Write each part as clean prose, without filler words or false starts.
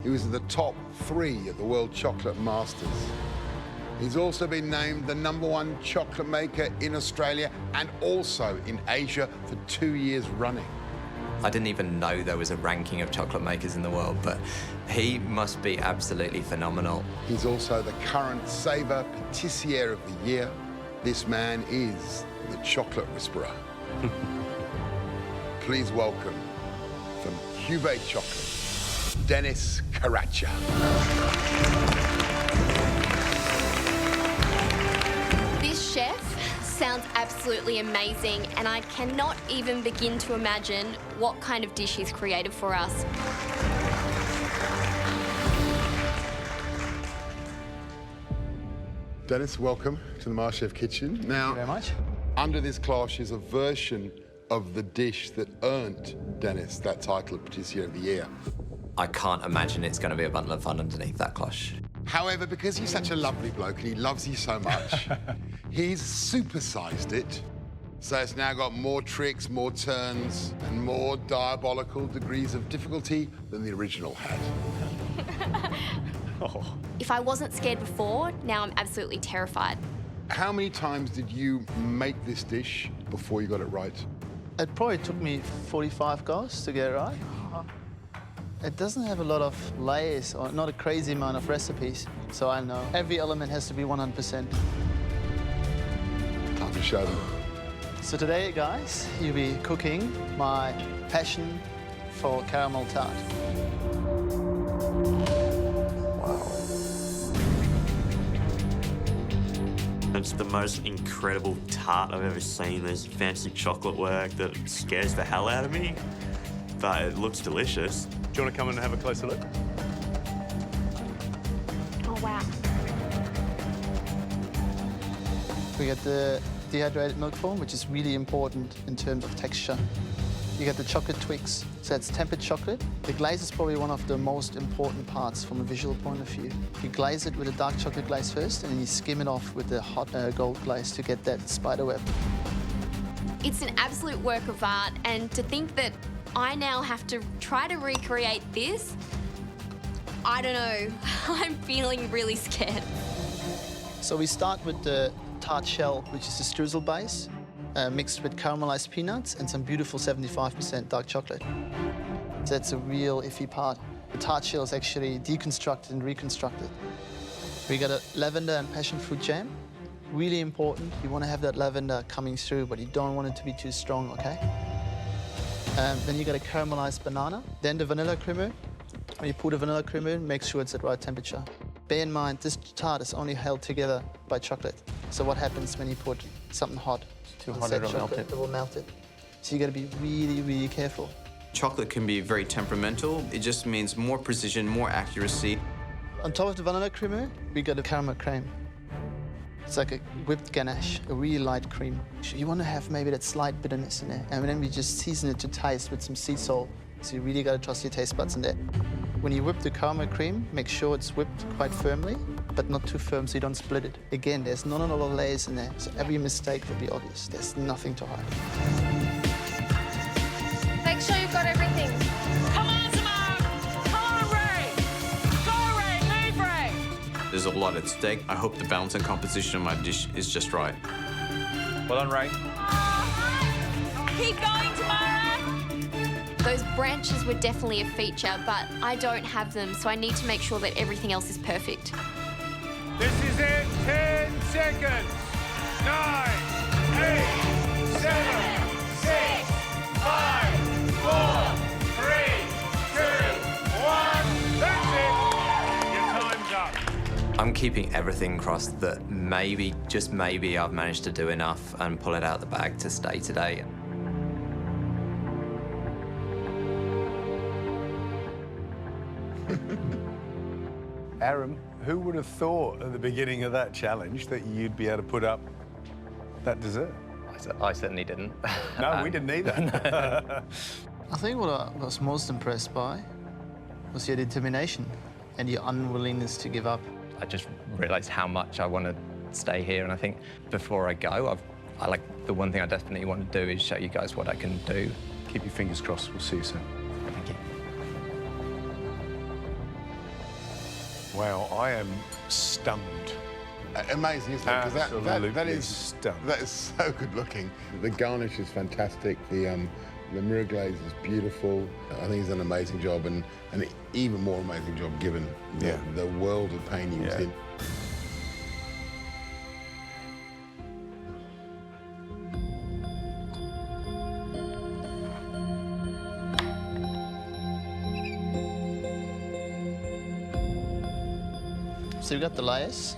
He was in the top 3 at the World Chocolate Masters. He's also been named the #1 chocolate maker in Australia and also in Asia for 2 years running. I didn't even know there was a ranking of chocolate makers in the world, but he must be absolutely phenomenal. He's also the current Sabre Patissier of the Year. This man is the Chocolate Whisperer. Please welcome, from Cubase Chocolate, Deniz Karaca. This chef sounds absolutely amazing, and I cannot even begin to imagine what kind of dish he's created for us. Deniz, welcome to the MasterChef kitchen. Now, Thank you very much. Under this cloche is a version of the dish that earned Deniz that title of Patissier of the Year. I can't imagine it's going to be a bundle of fun underneath that cloche. However, because he's such a lovely bloke and he loves you so much, he's supersized it. So it's now got more tricks, more turns, and more diabolical degrees of difficulty than the original had. If I wasn't scared before, now I'm absolutely terrified. How many times did you make this dish before you got it right? It probably took me 45 goes to get it right. It doesn't have a lot of layers or not a crazy amount of recipes, so I know every element has to be 100%. Time to show them. So today, guys, you'll be cooking my passion for caramel tart. It's the most incredible tart I've ever seen. There's fancy chocolate work that scares the hell out of me, but it looks delicious. Do you want to come and have a closer look? Oh, wow. We get the dehydrated milk foam, which is really important in terms of texture. You get the chocolate Twix, so that's tempered chocolate. The glaze is probably one of the most important parts from a visual point of view. You glaze it with a dark chocolate glaze first, and then you skim it off with the hot gold glaze to get that spider web. It's an absolute work of art, and to think that I now have to try to recreate this, I don't know. I'm feeling really scared. So we start with the tart shell, which is the streusel base, mixed with caramelized peanuts and some beautiful 75% dark chocolate. So that's a real iffy part. The tart shell is actually deconstructed and reconstructed. We got a lavender and passion fruit jam. Really important. You want to have that lavender coming through, but you don't want it to be too strong, okay? Then you got a caramelized banana. Then the vanilla creamer. When you put the vanilla creamer in, make sure it's at right temperature. Bear in mind, this tart is only held together by chocolate. So what happens when you put something hot? Too hot, it'll melt it. It will melt it. So you got to be really, really careful. Chocolate can be very temperamental. It just means more precision, more accuracy. On top of the vanilla creamer, we got a caramel creme. It's like a whipped ganache, a really light cream. You want to have maybe that slight bitterness in there. And then we just season it to taste with some sea salt. So you really got to trust your taste buds in there. When you whip the caramel cream, make sure it's whipped quite firmly, but not too firm so you don't split it. Again, there's not a lot of layers in there, so every mistake will be obvious. There's nothing to hide. Make sure you've got everything. Come on, Simone! Come on, Ray! Go, Ray! Move, Ray! There's a lot at stake. I hope the balance and composition of my dish is just right. Well done, Ray. Keep going, Tamara! Those branches were definitely a feature, but I don't have them, so I need to make sure that everything else is perfect. This is it. 10 seconds. 9, 8, 7, 6, 5, 4, 3, 2, 1. That's it. Your time's up. I'm keeping everything crossed that maybe, just maybe, I've managed to do enough and pull it out of the bag to stay today. Arum, who would have thought at the beginning of that challenge that you'd be able to put up that dessert? I certainly didn't. No, we didn't either. I think what I was most impressed by was your determination and your unwillingness to give up. I just realised how much I want to stay here, and I think before I go, the one thing I definitely want to do is show you guys what I can do. Keep your fingers crossed. We'll see you soon. Thank you. Wow, I am stunned. Amazing, isn't it? 'Cause Absolutely that is stunned. that is so good looking. The garnish is fantastic. The mirror glaze is beautiful. I think he's done an amazing job, and an even more amazing job given the world of pain he was in. So you got the layers.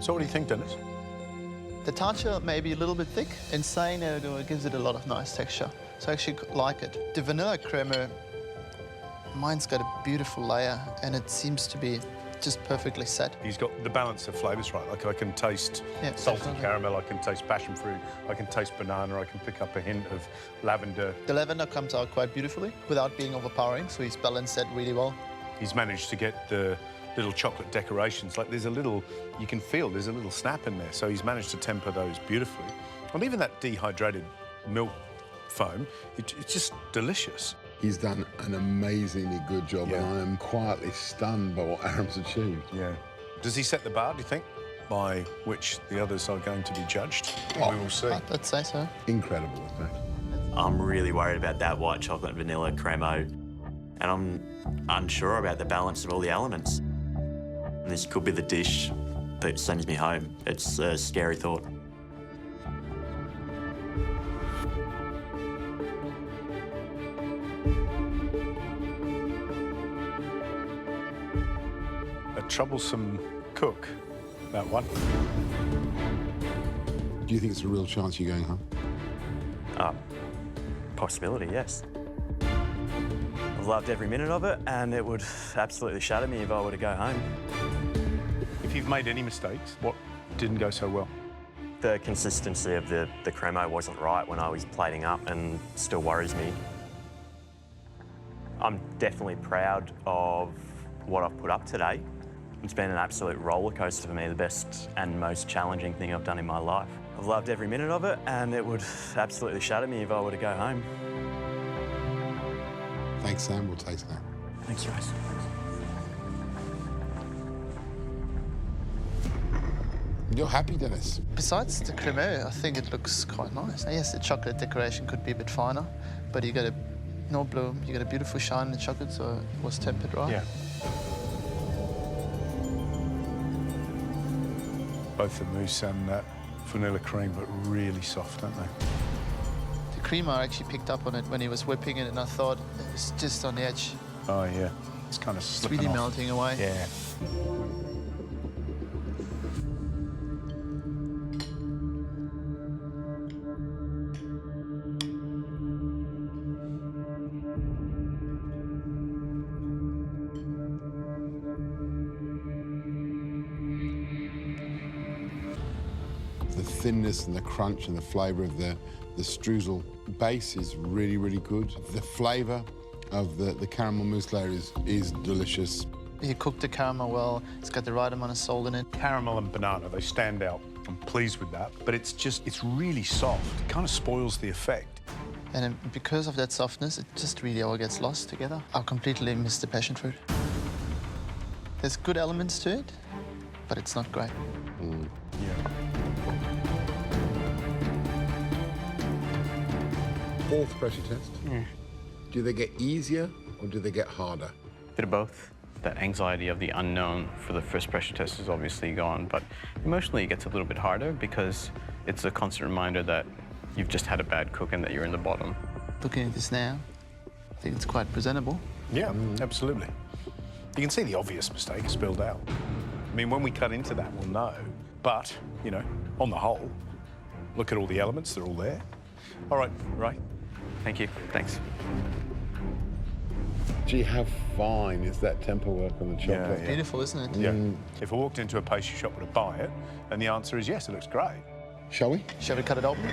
So what do you think, Dennis? The tart shell may be a little bit thick. In saying it gives it a lot of nice texture. So I actually like it. The vanilla creamer, mine's got a beautiful layer, and it seems to be just perfectly set. He's got the balance of flavours right. Like I can taste salty definitely. caramel, I can taste passion fruit, I can taste banana, I can pick up a hint of lavender. The lavender comes out quite beautifully without being overpowering, so he's balanced that really well. He's managed to get the little chocolate decorations. Like there's a little, you can feel there's a little snap in there. So he's managed to temper those beautifully. And even that dehydrated milk foam, it's just delicious. He's done an amazingly good job, and I am quietly stunned by what Arum's achieved. Yeah. Does he set the bar, do you think, by which the others are going to be judged? We will see. I'd say so. Incredible, in fact. I'm really worried about that white chocolate and vanilla cremo, and I'm unsure about the balance of all the elements. This could be the dish that sends me home. It's a scary thought. A troublesome cook, that one. Do you think it's a real chance you're going home? Possibility, yes. I've loved every minute of it, and it would absolutely shatter me if I were to go home. If you've made any mistakes, what didn't go so well? The consistency of the cremo wasn't right when I was plating up, and still worries me. I'm definitely proud of what I've put up today. It's been an absolute roller coaster for me, the best and most challenging thing I've done in my life. I've loved every minute of it, and it would absolutely shatter me if I were to go home. Thanks, Sam. We'll taste that. Thanks, guys. You're happy, Dennis? Besides the creme, I think it looks quite nice. Yes, the chocolate decoration could be a bit finer, but you got you got a beautiful shine in the chocolate, so it was tempered right. Yeah. Both the mousse and that vanilla cream, but really soft, aren't they? The creamer actually picked up on it when he was whipping it, and I thought it was just on the edge. Oh, yeah. It's kind of It's slipping really off. melting away. Yeah. The thinness and the crunch and the flavour of the streusel base is really, really good. The flavour of the caramel mousse layer is delicious. You cooked the caramel well. It's got the right amount of salt in it. Caramel and banana, they stand out. I'm pleased with that. But it's really soft. It kind of spoils the effect. And because of that softness, it just really all gets lost together. I completely missed the passion fruit. There's good elements to it, but it's not great. Yeah. Fourth pressure test. Do they get easier or do they get harder? Bit of both. That anxiety of the unknown for the first pressure test is obviously gone, but emotionally it gets a little bit harder because it's a constant reminder that you've just had a bad cook and that you're in the bottom. Looking at this now, I think it's quite presentable. Yeah, absolutely. You can see the obvious mistake spilled out. I mean, when we cut into that, we'll know. But, you know, on the whole, look at all the elements, they're all there. All right, Ray. Thank you. Thanks. Gee, how fine is that temper work on the chocolate? Yeah. Beautiful, isn't it? Yeah. If I walked into a pastry shop, would I buy it? And the answer is yes, it looks great. Shall we? Shall we cut it open?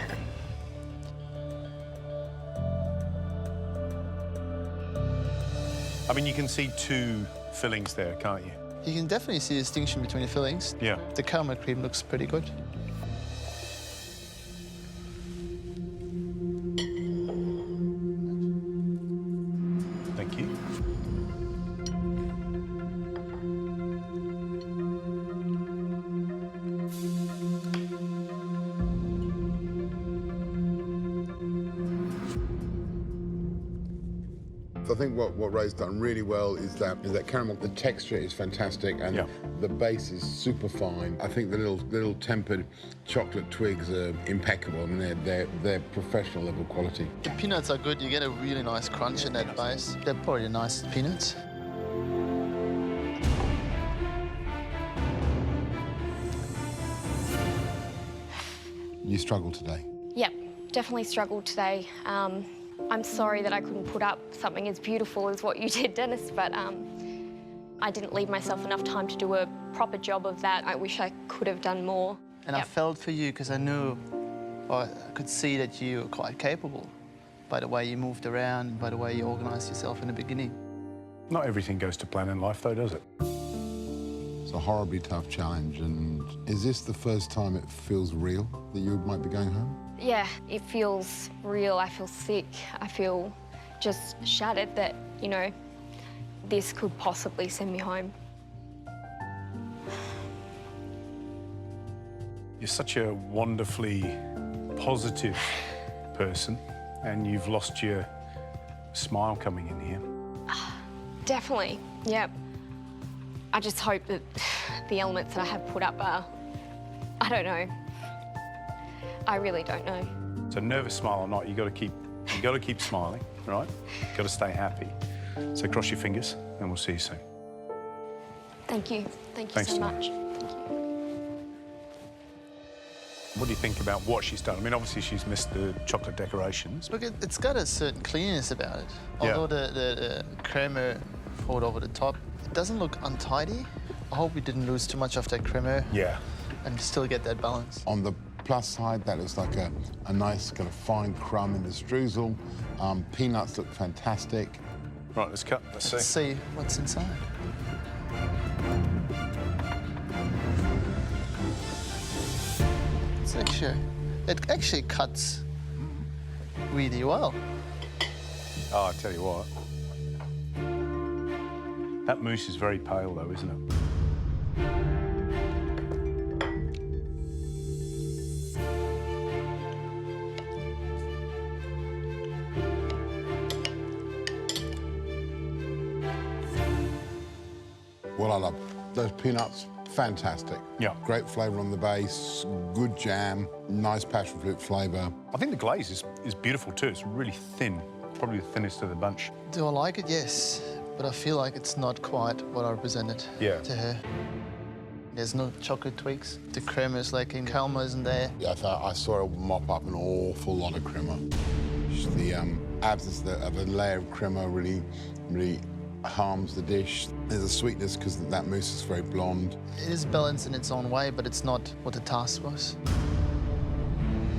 I mean, you can see two fillings there, can't you? You can definitely see the distinction between the fillings. Yeah. The caramel cream looks pretty good. So I think what Ray's done really well is that caramel. The texture is fantastic, and the base is super fine. I think the little tempered chocolate twigs are impeccable, and they're professional level quality. The peanuts are good. You get a really nice crunch in that base. They're probably the nicest peanuts. You struggled today. Yep, definitely struggled today. I'm sorry that I couldn't put up something as beautiful as what you did, Dennis, but I didn't leave myself enough time to do a proper job of that. I wish I could have done more. And I felt for you because I knew, or I could see that you were quite capable by the way you moved around, by the way you organised yourself in the beginning. Not everything goes to plan in life, though, does it? It's a horribly tough challenge, and is this the first time it feels real that you might be going home? Yeah, it feels real. I feel sick. I feel just shattered that, you know, this could possibly send me home. You're such a wonderfully positive person, and you've lost your smile coming in here. Definitely, yep. I just hope that the elements that I have put up are, I don't know. I really don't know. So nervous smile or not, you got to keep smiling, right? You got to stay happy. So cross your fingers, and we'll see you soon. Thank you. Thank you Thanks, so Deniz. much. Thank you. What do you think about what she's done? I mean, obviously she's missed the chocolate decorations. Look, it's got a certain cleanliness about it. Although the crema poured over the top, it doesn't look untidy. I hope we didn't lose too much of that crema. Yeah. And still get that balance. On the plus side, that looks like a nice kind of fine crumb in the streusel. Peanuts look fantastic. Right, let's cut. Let's see. Let's see what's inside. It actually cuts really well. Oh, I tell you what. That mousse is very pale, though, isn't it? What I love, those peanuts, fantastic. Yeah. Great flavour on the base, good jam, nice passion fruit flavour. I think the glaze is beautiful, too. It's really thin, probably the thinnest of the bunch. Do I like it? Yes. But I feel like it's not quite what I represented to her. There's no chocolate twigs. The crema is lacking, caramel isn't there. Yeah, I saw her mop up an awful lot of crema. The absence of a layer of crema really harms the dish. There's a sweetness because that mousse is very blonde. It is balanced in its own way, but it's not what the task was.